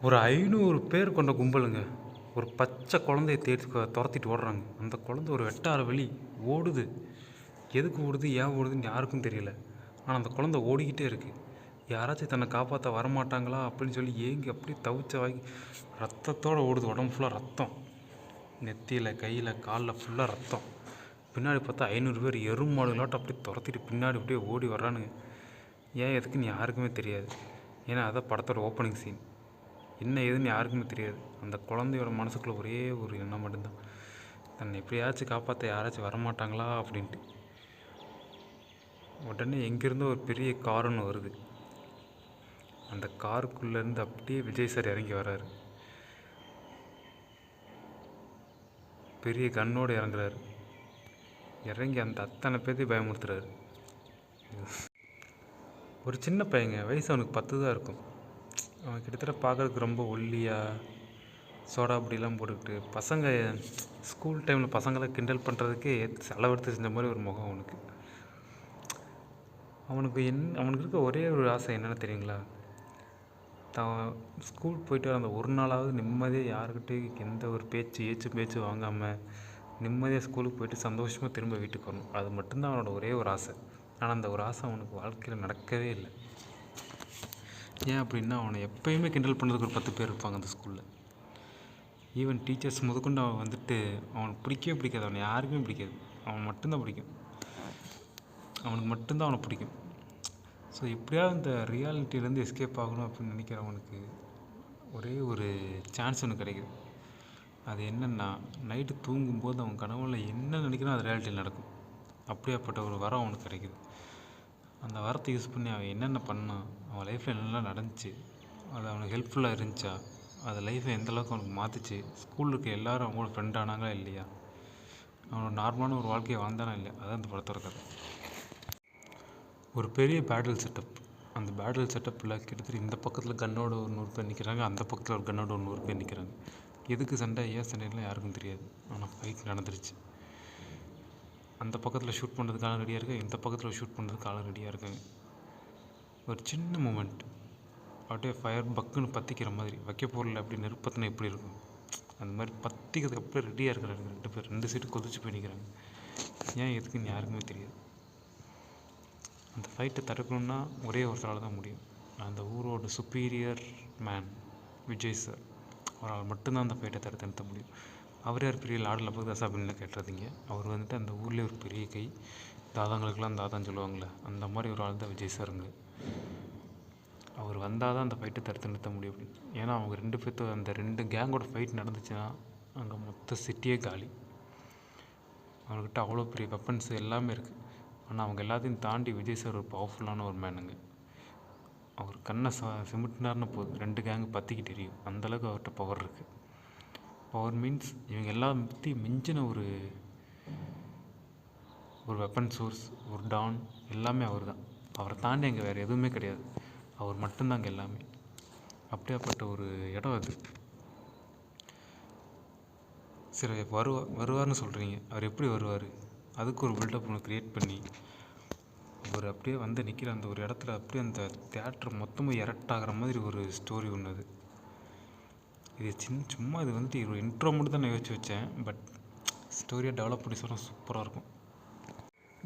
ஒரு 500 பேர் கொண்ட கும்பலுங்க. ஒரு பச்சை குழந்தைய துரத்திட்டு ஓடுறாங்க. அந்த குழந்தை ஒரு வெட்டார வெளி ஓடுது. எதுக்கு ஓடுது, ஏன் ஓடுதுன்னு யாருக்கும் தெரியல. ஆனால் அந்த குழந்தை ஓடிக்கிட்டே இருக்குது. யாராச்சும் தன்னை காப்பாற்ற வரமாட்டாங்களா அப்படின்னு சொல்லி ஏங்கி அப்படியே தவிச்ச வாங்கி ரத்தத்தோடு ஓடுது. உடம்பு ஃபுல்லாக ரத்தம், நெத்தியில், கையில், காலில் ஃபுல்லாக ரத்தம். பின்னாடி பார்த்தா 500 பேர் எருமாடுகளாட்டம் அப்படியே துரத்திட்டு பின்னாடி அப்படியே ஓடி வர்றானுங்க. ஏன் எதுக்குன்னு யாருக்குமே தெரியாது. ஏன்னா அதான் படத்தோட ஓப்பனிங் சீன். என்ன ஏதுன்னு யாருக்குமே தெரியாது. அந்த குழந்தையோட மனசுக்குள்ளே ஒரே ஒரு எண்ணம் மட்டும்தான், தன்னை எப்படியாச்சும் காப்பாற்ற யாராச்சும் வரமாட்டாங்களா அப்படின்ட்டு. உடனே எங்கேருந்தோ ஒரு பெரிய காருன்னு வருது. அந்த காருக்குள்ளேருந்து அப்படியே விஜய் சார் இறங்கி வர்றாரு. பெரிய கண்ணோடு இறங்குறாரு. இறங்கி அந்த அத்தனை பேர்த்தையும் பயமுறுத்துறாரு. ஒரு சின்ன பையங்க, வயசு அவனுக்கு 10 தான் இருக்கும். அவன் கிட்டத்தட்ட பார்க்குறதுக்கு ரொம்ப ஒல்லியாக சோடா அப்படிலாம் போட்டுக்கிட்டு பசங்க ஸ்கூல் டைமில் பசங்களை கிண்டல் பண்ணுறதுக்கே செலவெடுத்து செஞ்ச மாதிரி ஒரு முகம் அவனுக்கு. அவனுக்கு இருக்க ஒரே ஒரு ஆசை என்னென்னு தெரியுங்களா? தான் ஸ்கூல் போயிட்டு அந்த ஒரு நாளாவது நிம்மதியாக யாருக்கிட்டையும் எந்த ஒரு பேச்சு வாங்காமல் நிம்மதியாக ஸ்கூலுக்கு போயிட்டு சந்தோஷமாக திரும்ப வீட்டுக்கு வரணும். அது மட்டும்தான் அவனோட ஒரே ஒரு ஆசை. ஆனால் அந்த ஒரு ஆசை அவனுக்கு வாழ்க்கையில் நடக்கவே இல்லை. ஏன் அப்படின்னா, அவனை எப்போயுமே கிண்டல் பண்ணுறதுக்கு ஒரு 10 பேர் இருப்பாங்க அந்த ஸ்கூலில். ஈவன் டீச்சர்ஸ் முதற்கொண்டு அவன் அவனுக்கு பிடிக்கவே பிடிக்காது. அவனை யாருக்குமே பிடிக்காது. அவன் மட்டும்தான் பிடிக்கும். அவனுக்கு மட்டும்தான் அவனை பிடிக்கும். ஸோ எப்படியாவது இந்த ரியாலிட்டியிலேருந்து எஸ்கேப் ஆகணும் அப்படின்னு நினைக்கிறவனுக்கு ஒரே ஒரு சான்ஸ் ஒன்று கிடைக்குது. அது என்னென்னா, நைட்டு தூங்கும்போது அவன் கனவுல என்ன நினைக்கிறானோ அது ரியாலிட்டியில் நடக்கும். அப்படியாப்பட்ட ஒரு வரம் அவனுக்கு கிடைக்குது. அந்த வரத்தை யூஸ் பண்ணி அவன் என்னென்ன பண்ணான், அவன் லைஃப்பில் என்னெல்லாம் நடந்துச்சு, அது அவனுக்கு ஹெல்ப்ஃபுல்லாக இருந்துச்சா, அது லைஃப்பை எந்தளவுக்கு அவனுக்கு மாற்றிச்சு, ஸ்கூலில் இருக்க எல்லோரும் அவங்களோட ஃப்ரெண்ட் ஆனாங்களா இல்லையா, அவனோட நார்மலான ஒரு வாழ்க்கையை வாழ்ந்தானா இல்லையா, அதான் அந்த படத்தோட கதை. ஒரு பெரிய பேட்டில் செட்டப். அந்த பேட்டில் செட்டப்பில் கிட்டத்தட்ட இந்த பக்கத்தில் கன்னோட ஒரு 100 பேர் நிற்கிறாங்க, அந்த பக்கத்தில் ஒரு கன்னோட ஒரு 100 பேர் நிற்கிறாங்க. எதுக்கு சண்டை, ஏன் சண்டைலாம் யாருக்கும் தெரியாது. ஆனால் ஃபைட் நடந்துருச்சு. அந்த பக்கத்தில் ஷூட் பண்ணுறதுக்கு ஆள் ரெடியாக இருக்குது, இந்த பக்கத்தில் ஷூட் பண்ணுறதுக்கு ஆள் ரெடியாக இருக்காங்க. ஒரு சின்ன மூமெண்ட் அப்படியே ஃபயர் பக்குன்னு பற்றிக்கிற மாதிரி, வைக்க பொருள் அப்படி நெருப்பத்தினா எப்படி இருக்கும், அந்த மாதிரி பற்றிக்கிறதுக்கு அப்படியே ரெடியாக இருக்கிறாங்க 2 பேர். 2 சைடு கொதிச்சு போய் நிற்கிறாங்க. ஏன் எதுக்குன்னு யாருக்குமே தெரியாது. அந்த ஃபைட்டை தடுக்கணுன்னா ஒரே ஒருத்தரால் தான் முடியும். அந்த ஊரோட சுப்பீரியர் மேன் விஜய் சார், அவரால் மட்டும்தான் அந்த ஃபைட்டை தடுத்து நிறுத்த முடியும். அவர் யார், பெரிய லார்டு லபக்தாஸ் அப்படின்னு கேட்டுறதிங்க. அவர் அந்த ஊர்லேயே ஒரு பெரிய கை, தாதாங்களுக்கெல்லாம் தாதான்னு சொல்லுவாங்களே, அந்த மாதிரி ஒரு ஆள் தான் விஜய் சாருங்க. அவர் வந்தால் தான் அந்த ஃபைட்டை தடுத்து நிறுத்த முடியும் அப்படின்னு. ஏன்னா அவங்க 2 பேர்த்து அந்த 2 கேங்கோட ஃபைட் நடந்துச்சுன்னா அங்கே மொத்த சிட்டியே காலி. அவங்கக்கிட்ட அவ்வளோ பெரிய வெப்பன்ஸ் எல்லாமே இருக்குது. ஆனால் அவங்க எல்லாத்தையும் தாண்டி விஜய் சார் ஒரு பவர்ஃபுல்லான ஒரு மேனுங்க. அவர் கண்ணை சிமிட்டினார்னு போதும் 2 கேங்கு பற்றிக்கிட்டு எரியும். அந்தளவுக்கு அவர்கிட்ட பவர் இருக்குது. பவர் மீன்ஸ் இவங்க எல்லாம் பற்றி மிஞ்சின ஒரு வெப்பன் சோர்ஸ், ஒரு டான், எல்லாமே அவர் தான். அவரை தாண்டி அங்கே வேறு எதுவுமே கிடையாது. அவர் மட்டும்தான் அங்கே எல்லாமே. அப்படியாப்பட்ட ஒரு இடம் அது. சரி, வருவார்னு சொல்கிறீங்க, அவர் எப்படி வருவார்? அதுக்கு ஒரு பில்டப் ஒன்று க்ரியேட் பண்ணி அவர் அப்படியே நிற்கிற அந்த ஒரு இடத்துல அப்படியே அந்த தியேட்டர் மொத்தமும் எரக்ட் மாதிரி ஒரு ஸ்டோரி ஒன்று அது. இது சும்மா இது ஒரு இன்ட்ரோ மட்டும் தான் நான் யோசிச்சு வச்சேன். பட் ஸ்டோரியை டெவலப் பண்ணி சொன்னால் சூப்பராக இருக்கும்.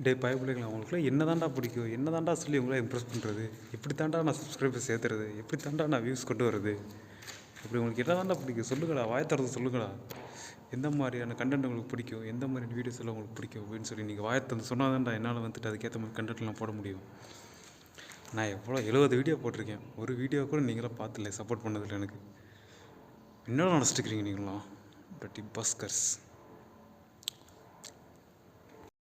டே பயப்பிள்ளைங்களா, அவங்களுக்குலாம் என்ன தாண்டா பிடிக்கும், என்ன தாண்டா சொல்லி உங்களை இம்ப்ரெஸ் பண்ணுறது, எப்படி தாண்டா நான் சப்ஸ்கிரைபர் சேர்த்துறது, எப்படி தாண்டா நான் வியூஸ் கொண்டு வர்றது, இப்படி உங்களுக்கு என்ன தாண்டா பிடிக்கும் சொல்லுங்கடா, வாயத்தறது சொல்லுங்கடா. எந்த மாதிரியான கண்டென்ட் உங்களுக்கு பிடிக்கும், எந்த மாதிரியான வீடியோஸ் எல்லாம் உங்களுக்கு பிடிக்கும் அப்படின்னு சொல்லி நீங்கள் வாயத்தந்து சொன்னால் தான்டா என்னால் அதுக்கேற்ற மாதிரி கண்டென்ட்லாம் போட முடியும். நான் எவ்வளோ 70 வீடியோ போட்டிருக்கேன், ஒரு வீடியோ கூட நீங்களாம் பார்த்துல சப்போர்ட் பண்ணதில்லை எனக்கு. இன்னும் நினச்சிட்டுக்கிறீங்க நீங்களாம் பட்டி பாஸ்கர்ஸ்.